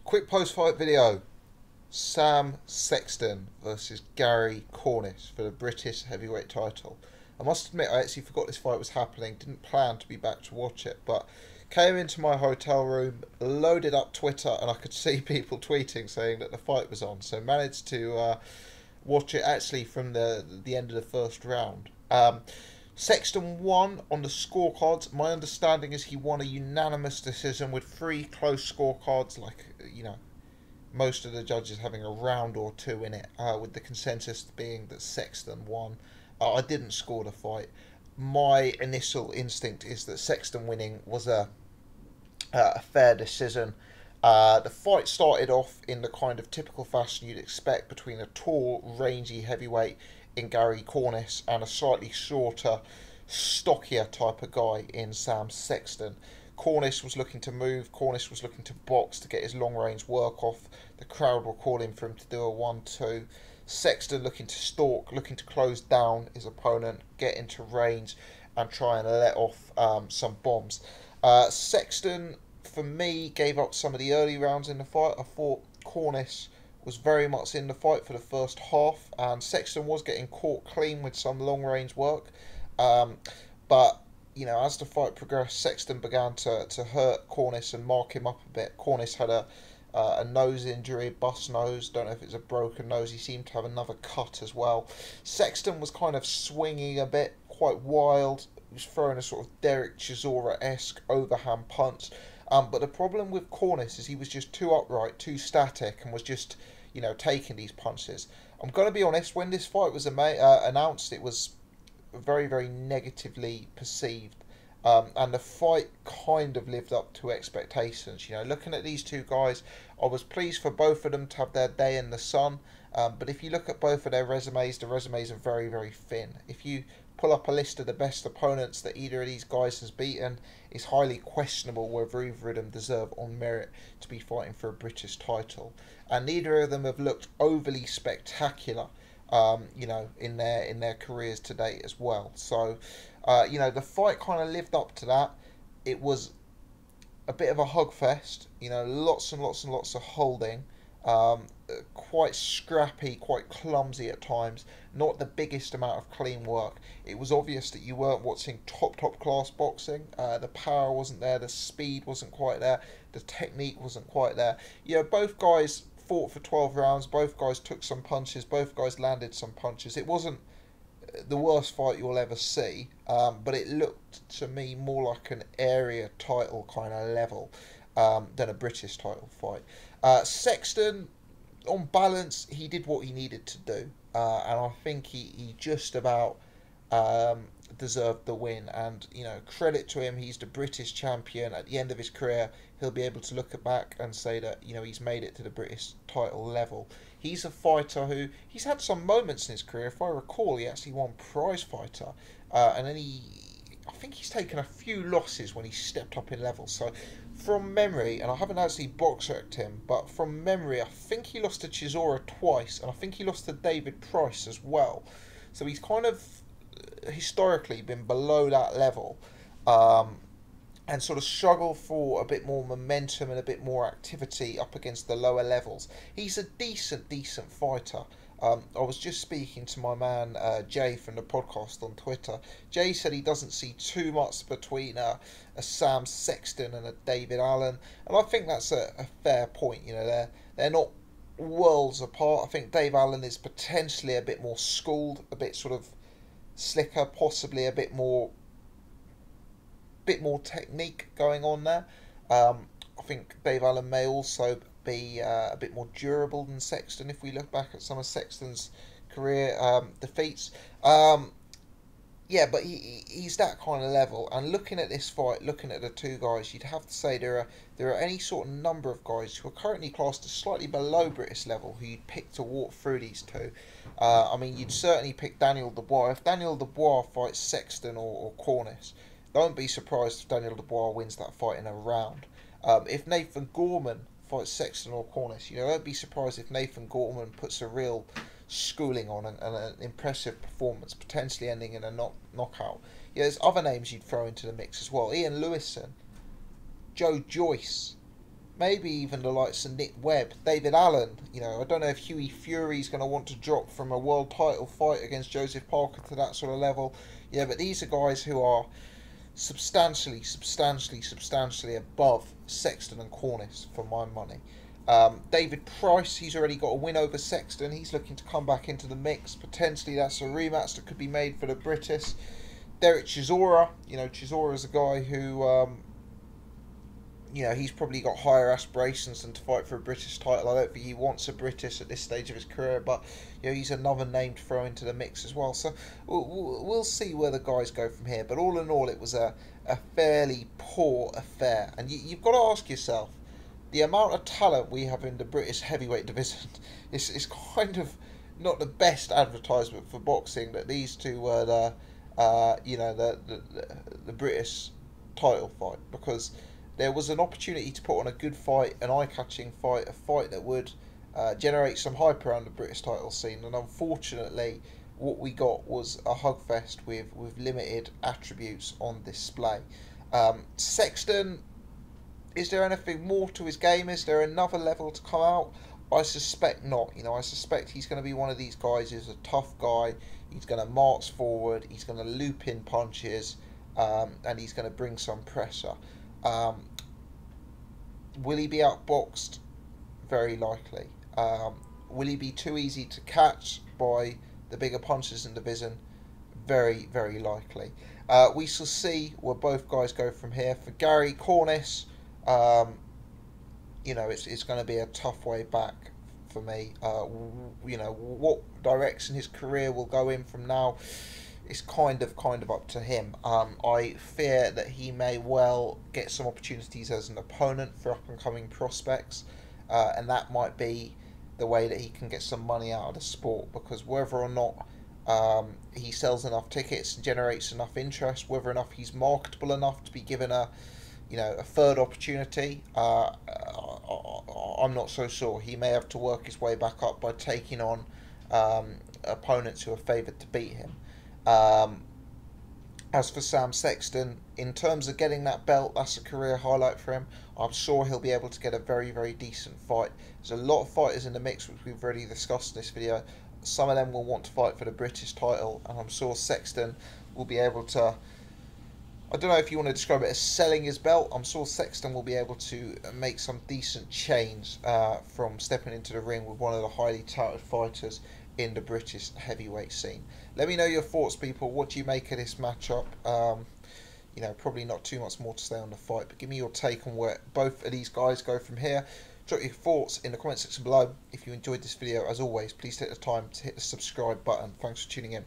Quick post-fight video. Sam Sexton versus Gary Cornish for the British heavyweight title. I must admit, I actually forgot this fight was happening. Didn't plan to be back to watch it, but came into my hotel room, loaded up Twitter, and I could see people tweeting saying that the fight was on. So managed to watch it actually from the end of the first round. Sexton won on the scorecards. My understanding is he won a unanimous decision with 3 close scorecards, like, most of the judges having a round or 2 in it, with the consensus being that Sexton won. I didn't score the fight. My initial instinct is that Sexton winning was a fair decision. The fight started off in the kind of typical fashion you'd expect between a tall, rangy heavyweight in Gary Cornish and a slightly shorter, stockier type of guy in Sam Sexton. Cornish was looking to move, Cornish was looking to box to get his long range work off. The crowd were calling for him to do a 1-2. Sexton looking to stalk, looking to close down his opponent, get into range and try and let off some bombs. Sexton, for me, gave up some of the early rounds in the fight. I thought Cornish was very much in the fight for the first half, and Sexton was getting caught clean with some long range work. But as the fight progressed, Sexton began to hurt Cornish and mark him up a bit. Cornish had a nose injury, bust nose. Don't know if it's a broken nose. He seemed to have another cut as well. Sexton was kind of swinging a bit, quite wild. He was throwing a sort of Derek Chisora-esque overhand punch. But the problem with Cornish is he was just too upright, too static, and was just, taking these punches. I'm going to be honest, when this fight was announced, it was very, very negatively perceived. And the fight kind of lived up to expectations. Looking at these two guys, I was pleased for both of them to have their day in the sun. But if you look at both of their resumes, the resumes are very, very thin. If you pull up a list of the best opponents that either of these guys has beaten, it's highly questionable whether either of them deserve on merit to be fighting for a British title. And neither of them have looked overly spectacular, in their careers to date as well. So, the fight kind of lived up to that. It was a bit of a hug fest, lots and lots and lots of holding, quite scrappy, quite clumsy at times, not the biggest amount of clean work. It was obvious that you weren't watching top class boxing. The power wasn't there, the speed wasn't quite there, the technique wasn't quite there. Both guys fought for 12 rounds, both guys took some punches, both guys landed some punches. It wasn't the worst fight you'll ever see, but it looked to me more like an area title kind of level than a British title fight. Sexton, on balance, he did what he needed to do, and I think he just about deserved the win. And credit to him, he's the British champion. At the end of his career, he'll be able to look back and say that he's made it to the British title level. He's a fighter who he's had some moments in his career. If I recall, he actually won prize fighter, and then I think he's taken a few losses when he stepped up in level. So from memory, and I haven't actually box checked him, but from memory, I think he lost to Chisora twice, and I think he lost to David Price as well. So he's kind of historically been below that level, and sort of struggled for a bit more momentum and a bit more activity up against the lower levels. He's a decent fighter. I was just speaking to my man Jay from the podcast on Twitter. Jay said he doesn't see too much between a Sam Sexton and a David Allen, and I think that's a fair point. They're not worlds apart. I think Dave Allen is potentially a bit more schooled, a bit sort of slicker, possibly a bit more technique going on there. I think Dave Allen may also be a bit more durable than Sexton if we look back at some of Sexton's career defeats. But he's that kind of level. And looking at this fight, looking at the two guys, you'd have to say there are any sort of number of guys who are currently classed as slightly below British level who you'd pick to walk through these two. You'd certainly pick Daniel Dubois. If Daniel Dubois fights Sexton or Cornish, don't be surprised if Daniel Dubois wins that fight in a round. If Nathan Gorman fights Sexton or Cornish, don't be surprised if Nathan Gorman puts a real schooling on and an impressive performance, potentially ending in a knockout. There's other names you'd throw into the mix as well. Ian Lewison, Joe Joyce, maybe even the likes of Nick Webb, David Allen. You know, I don't know if Hughie Fury's going to want to drop from a world title fight against Joseph Parker to that sort of level. Yeah, but these are guys who are substantially above Sexton and Cornish for my money. David Price, he's already got a win over Sexton. He's looking to come back into the mix. Potentially that's a rematch that could be made for the British. Derek Chisora, Chisora's a guy who, he's probably got higher aspirations than to fight for a British title. I don't think he wants a British at this stage of his career, but he's another name to throw into the mix as well. So we'll see where the guys go from here. But all in all, it was a fairly poor affair. And you've got to ask yourself, the amount of talent we have in the British heavyweight division is kind of not the best advertisement for boxing, that these two were the British title fight, because there was an opportunity to put on a good fight, an eye-catching fight, a fight that would generate some hype around the British title scene, and unfortunately what we got was a hugfest with limited attributes on display. Sexton, is there anything more to his game? Is there another level to come out? I suspect not. I suspect he's going to be one of these guys who's a tough guy. He's going to march forward, he's going to loop in punches, and he's going to bring some pressure. Will he be outboxed? Very likely. Will he be too easy to catch by the bigger punches in the division? Very, very likely. We shall see where both guys go from here. For Gary Cornish, it's going to be a tough way back for me. What direction his career will go in from now, it's kind of up to him. I fear that he may well get some opportunities as an opponent for up and coming prospects, and that might be the way that he can get some money out of the sport, because whether or not he sells enough tickets and generates enough interest, whether or not he's marketable enough to be given a third opportunity, I'm not so sure. He may have to work his way back up by taking on opponents who are favoured to beat him. As for Sam Sexton, in terms of getting that belt, that's a career highlight for him. I'm sure he'll be able to get a very, very decent fight. There's a lot of fighters in the mix, which we've already discussed in this video. Some of them will want to fight for the British title, and I'm sure Sexton will be able to, I don't know if you want to describe it as selling his belt. I'm sure Sexton will be able to make some decent change from stepping into the ring with one of the highly touted fighters in the British heavyweight scene. Let me know your thoughts, people. What do you make of this matchup? Probably not too much more to say on the fight, but give me your take on where both of these guys go from here. Drop your thoughts in the comment section below. If you enjoyed this video, as always, please take the time to hit the subscribe button. Thanks for tuning in.